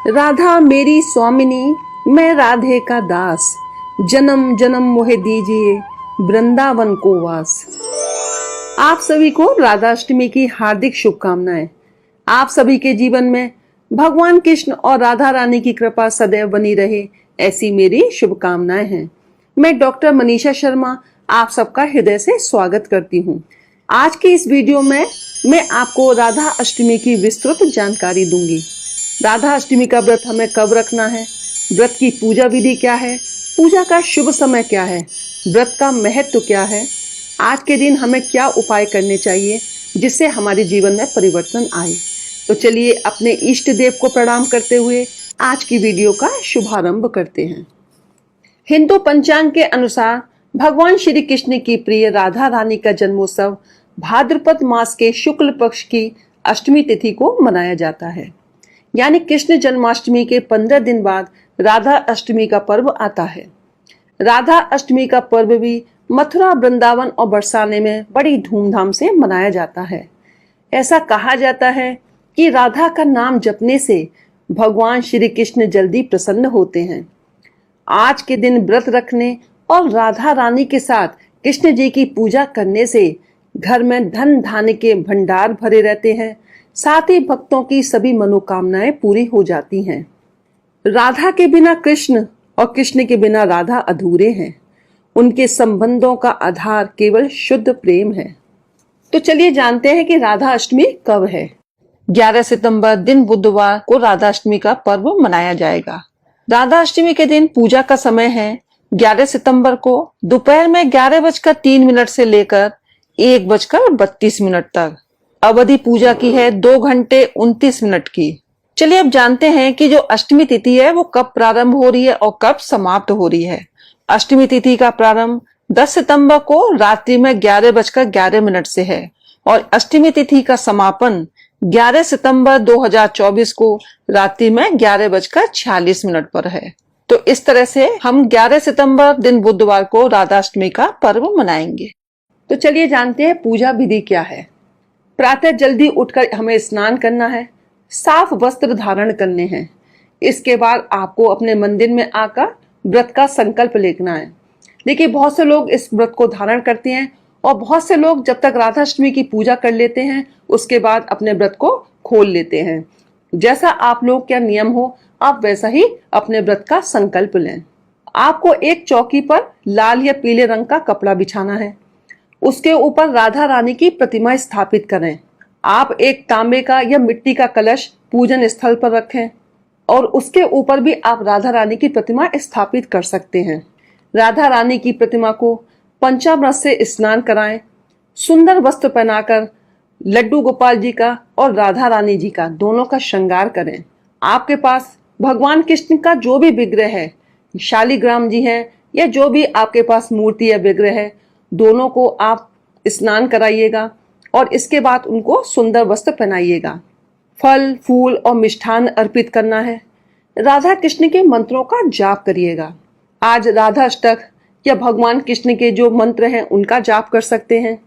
राधा मेरी स्वामिनी, मैं राधे का दास, जन्म जन्म मोहे दीजिए वृंदावन को वास। आप सभी को राधा अष्टमी की हार्दिक शुभकामनाएं। आप सभी के जीवन में भगवान कृष्ण और राधा रानी की कृपा सदैव बनी रहे, ऐसी मेरी शुभकामनाएं हैं। मैं डॉक्टर मनीषा शर्मा आप सबका हृदय से स्वागत करती हूँ। आज की इस वीडियो में मैं आपको राधा अष्टमी की विस्तृत जानकारी दूंगी। राधा अष्टमी का व्रत हमें कब रखना है, व्रत की पूजा विधि क्या है, पूजा का शुभ समय क्या है, व्रत का महत्व क्या है, आज के दिन हमें क्या उपाय करने चाहिए जिससे हमारे जीवन में परिवर्तन आए। तो चलिए अपने इष्ट देव को प्रणाम करते हुए आज की वीडियो का शुभारंभ करते हैं। हिंदू पंचांग के अनुसार भगवान श्री कृष्ण की प्रिय राधा रानी का जन्मोत्सव भाद्रपद मास के शुक्ल पक्ष की अष्टमी तिथि को मनाया जाता है। यानी कृष्ण जन्माष्टमी के 15 दिन बाद राधा अष्टमी का पर्व आता है। राधा अष्टमी का पर्व भी मथुरा, वृंदावन और बरसाने में बड़ी धूमधाम से मनाया जाता है। ऐसा कहा जाता है कि राधा का नाम जपने से भगवान श्री कृष्ण जल्दी प्रसन्न होते हैं। आज के दिन व्रत रखने और राधा रानी के साथ कृष्ण जी की पूजा करने से घर में धन धान्य के भंडार भरे रहते हैं, साथ ही भक्तों की सभी मनोकामनाएं पूरी हो जाती हैं। राधा के बिना कृष्ण और कृष्ण के बिना राधा अधूरे हैं। उनके संबंधों का आधार केवल शुद्ध प्रेम है। तो चलिए जानते हैं कि राधा अष्टमी कब है। 11 सितंबर दिन बुधवार को राधा अष्टमी का पर्व मनाया जाएगा। राधा अष्टमी के दिन पूजा का समय है 11 सितंबर को दोपहर में 11:03 से लेकर 1:32 तक। अवधि पूजा की है 2 घंटे 29 मिनट की। चलिए अब जानते हैं कि जो अष्टमी तिथि है वो कब प्रारंभ हो रही है और कब समाप्त हो रही है। अष्टमी तिथि का प्रारंभ 10 सितंबर को रात्रि में 11:11 से है और अष्टमी तिथि का समापन 11 सितंबर 2024 को रात्रि में 11:46 पर है। तो इस तरह से हम 11 सितंबर दिन बुधवार को राधा अष्टमी का पर्व मनाएंगे। तो चलिए जानते हैं पूजा विधि क्या है। प्रातः जल्दी उठकर हमें स्नान करना है, साफ वस्त्र धारण करने हैं। इसके बाद आपको अपने मंदिर में आकर व्रत का संकल्प लेना है। देखिए बहुत से लोग इस व्रत को धारण करते हैं और बहुत से लोग जब तक राधा अष्टमी की पूजा कर लेते हैं उसके बाद अपने व्रत को खोल लेते हैं। जैसा आप लोग क्या नियम हो आप वैसा ही अपने व्रत का संकल्प लें। आपको एक चौकी पर लाल या पीले रंग का कपड़ा बिछाना है। उसके ऊपर राधा रानी की प्रतिमा स्थापित करें। आप एक तांबे का या मिट्टी का कलश पूजन स्थल पर रखें और उसके ऊपर भी आप राधा रानी की प्रतिमा स्थापित कर सकते हैं। राधा रानी की प्रतिमा को पंचामृत से स्नान कराएं। सुंदर वस्त्र पहनाकर लड्डू गोपाल जी का और राधा रानी जी का दोनों का श्रृंगार करें। आपके पास भगवान कृष्ण का जो भी विग्रह है, शालिग्राम जी है या जो भी आपके पास मूर्ति या विग्रह है, दोनों को आप स्नान कराइएगा और इसके बाद उनको सुंदर वस्त्र पहनाइएगा। फल, फूल और मिष्ठान अर्पित करना है। राधा कृष्ण के मंत्रों का जाप करिएगा। आज राधा अष्टक या भगवान कृष्ण के जो मंत्र हैं उनका जाप कर सकते हैं।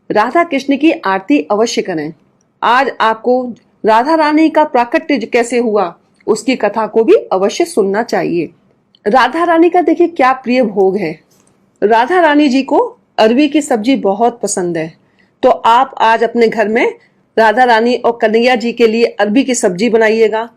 राधा कृष्ण की आरती अवश्य करें। आज आपको राधा रानी का प्राकट्य कैसे हुआ उसकी कथा को भी अवश्य सुनना चाहिए। राधा रानी का देखिए क्या प्रिय भोग है। राधा रानी जी को अरबी की सब्जी बहुत पसंद है, तो आप आज अपने घर में राधा रानी और कन्हैया जी के लिए अरबी की सब्जी बनाइएगा।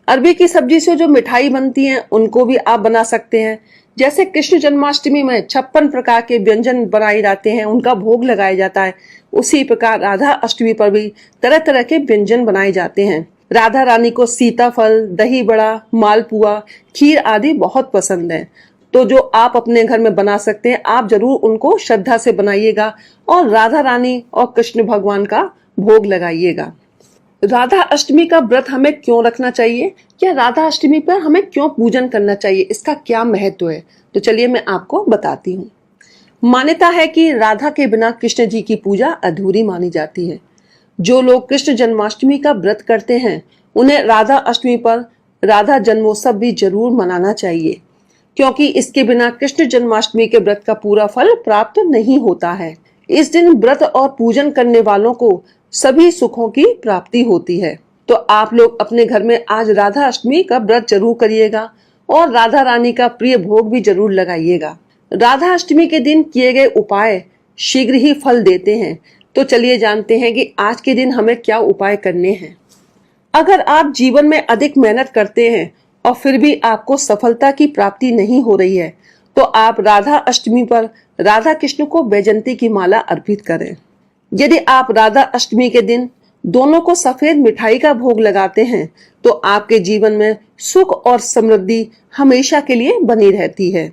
अरबी की सब्जी से जो मिठाई बनती है उनको भी आप बना सकते हैं। जैसे कृष्ण जन्माष्टमी में 56 प्रकार के व्यंजन बनाए जाते हैं, उनका भोग लगाया जाता है, उसी प्रकार राधा अष्टमी पर भी तरह तरह के व्यंजन बनाए जाते हैं। राधा रानी को सीताफल, दही बड़ा, मालपुआ, खीर आदि बहुत पसंद है। तो जो आप अपने घर में बना सकते हैं आप जरूर उनको श्रद्धा से बनाइएगा और राधा रानी और कृष्ण भगवान का भोग लगाइएगा। राधा अष्टमी का व्रत हमें क्यों रखना चाहिए या राधा अष्टमी पर हमें क्यों पूजन करना चाहिए, इसका क्या महत्व है, तो चलिए मैं आपको बताती हूँ। मान्यता है कि राधा के बिना कृष्ण जी की पूजा अधूरी मानी जाती है। जो लोग कृष्ण जन्माष्टमी का व्रत करते हैं उन्हें राधा अष्टमी पर राधा जन्मोत्सव भी जरूर मनाना चाहिए, क्योंकि इसके बिना कृष्ण जन्माष्टमी के व्रत का पूरा फल प्राप्त नहीं होता है। इस दिन व्रत और पूजन करने वालों को सभी सुखों की प्राप्ति होती है। तो आप लोग अपने घर में आज राधा अष्टमी का व्रत जरूर करिएगा और राधा रानी का प्रिय भोग भी जरूर लगाइएगा। राधा अष्टमी के दिन किए गए उपाय शीघ्र ही फल देते हैं। तो चलिए जानते हैं कि आज के दिन हमें क्या उपाय करने हैं। अगर आप जीवन में अधिक मेहनत करते हैं और फिर भी आपको सफलता की प्राप्ति नहीं हो रही है, तो आप राधा अष्टमी पर राधा कृष्ण को वैजयंती की माला अर्पित करें। यदि आप राधा अष्टमी के दिन दोनों को सफेद मिठाई का भोग लगाते हैं, तो आपके जीवन में सुख और समृद्धि हमेशा के लिए बनी रहती है।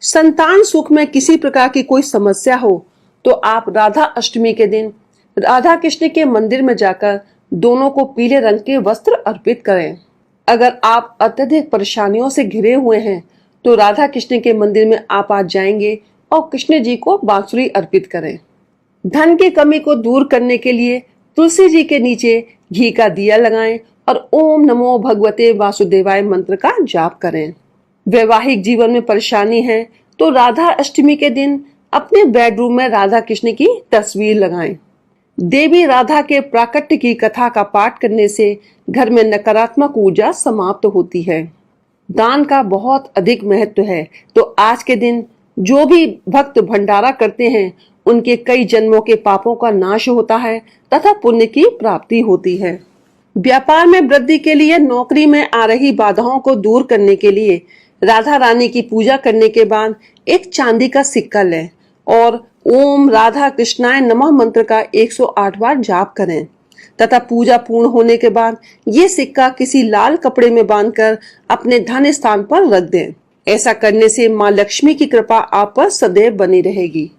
संतान सुख में किसी प्रकार की कोई समस्या हो, तो आप राधा अष्टमी के दिन राधा कृष्ण के मंदिर में जाकर दोनों को पीले रंग के वस्त्र अर्पित करें। अगर आप अत्यधिक परेशानियों से घिरे हुए हैं, तो राधा कृष्ण के मंदिर में आप आज जाएंगे और कृष्ण जी को बांसुरी अर्पित करें। धन की कमी को दूर करने के लिए तुलसी जी के नीचे घी का दिया लगाएं और ओम नमो भगवते वासुदेवाय मंत्र का जाप करें। वैवाहिक जीवन में परेशानी है, तो राधा अष्टमी के दिन अपने बेडरूम में राधा कृष्ण की तस्वीर लगाएं। देवी राधा के प्राकट्य की कथा का पाठ करने से घर में नकारात्मक ऊर्जा समाप्त होती है। दान का बहुत अधिक महत्व है, तो आज के दिन जो भी भक्त भंडारा करते हैं, उनके कई जन्मों के पापों का नाश होता है तथा पुण्य की प्राप्ति होती है। व्यापार में वृद्धि के लिए, नौकरी में आ रही बाधाओं को दूर करने के लिए राधा रानी की पूजा करने के बाद एक चांदी का सिक्का लें और ओम राधा कृष्णाय नमः मंत्र का 108 बार जाप करें तथा पूजा पूर्ण होने के बाद ये सिक्का किसी लाल कपड़े में बांधकर अपने धन स्थान पर रख दें। ऐसा करने से माँ लक्ष्मी की कृपा आप पर सदैव बनी रहेगी।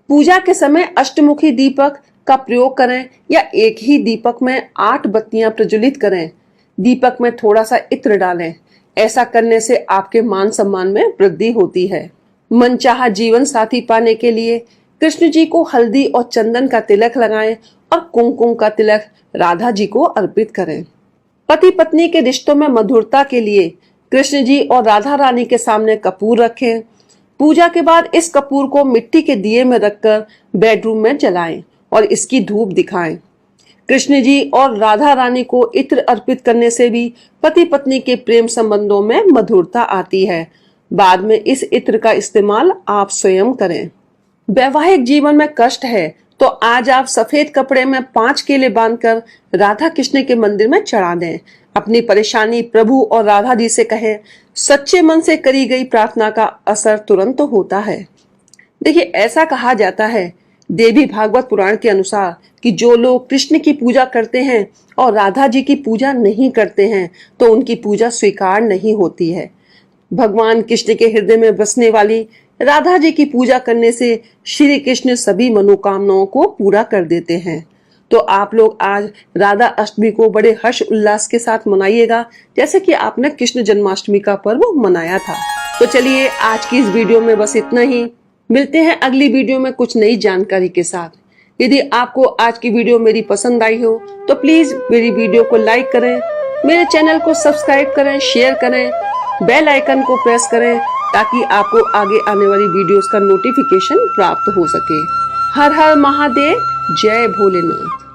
पूजा के समय अष्टमुखी दीपक का प्रयोग करें या एक ही दीपक में 8 बत्तियां प्रज्वलित करें। दीपक में थोड़ा सा इत्र डालें। ऐसा करने से आपके मान सम्मान में वृद्धि होती है। मनचाहा जीवन साथी पाने के लिए कृष्ण जी को हल्दी और चंदन का तिलक लगाएं और कुमकुम का तिलक राधा जी को अर्पित करें। पति पत्नी के रिश्तों में मधुरता के लिए कृष्ण जी और राधा रानी के सामने कपूर रखें। पूजा के बाद इस कपूर को मिट्टी के दिए में रखकर बेडरूम में जलाएं और इसकी धूप दिखाएं। कृष्ण जी और राधा रानी को इत्र अर्पित करने से भी पति पत्नी के प्रेम संबंधों में मधुरता आती है। बाद में इस इत्र का इस्तेमाल आप स्वयं करें। वैवाहिक जीवन में कष्ट है, तो आज आप सफेद कपड़े में 5 केले बांधकर राधा कृष्ण के मंदिर में चढ़ा दें। अपनी परेशानी प्रभु और राधा जी से कहें। सच्चे मन से करी गई प्रार्थना का असर तुरंत होता है। देखिए, ऐसा कहा जाता है देवी भागवत पुराण के अनुसार कि जो लोग कृष्ण की पूजा करते हैं और राधा जी की पूजा नहीं करते हैं, तो उनकी पूजा स्वीकार नहीं होती है। भगवान कृष्ण के हृदय में बसने वाली राधा जी की पूजा करने से श्री कृष्ण सभी मनोकामनाओं को पूरा कर देते हैं। तो आप लोग आज राधा अष्टमी को बड़े हर्ष उल्लास के साथ मनाइएगा, जैसे कि आपने कृष्ण जन्माष्टमी का पर्व मनाया था। तो चलिए, आज की इस वीडियो में बस इतना ही। मिलते हैं अगली वीडियो में कुछ नई जानकारी के साथ। यदि आपको आज की वीडियो मेरी पसंद आई हो, तो प्लीज मेरी वीडियो को लाइक करें, मेरे चैनल को सब्सक्राइब करें, शेयर करें, बेल आइकन को प्रेस करें, ताकि आपको आगे आने वाली वीडियोस का नोटिफिकेशन प्राप्त हो सके। हर हर महादेव, जय भोलेनाथ।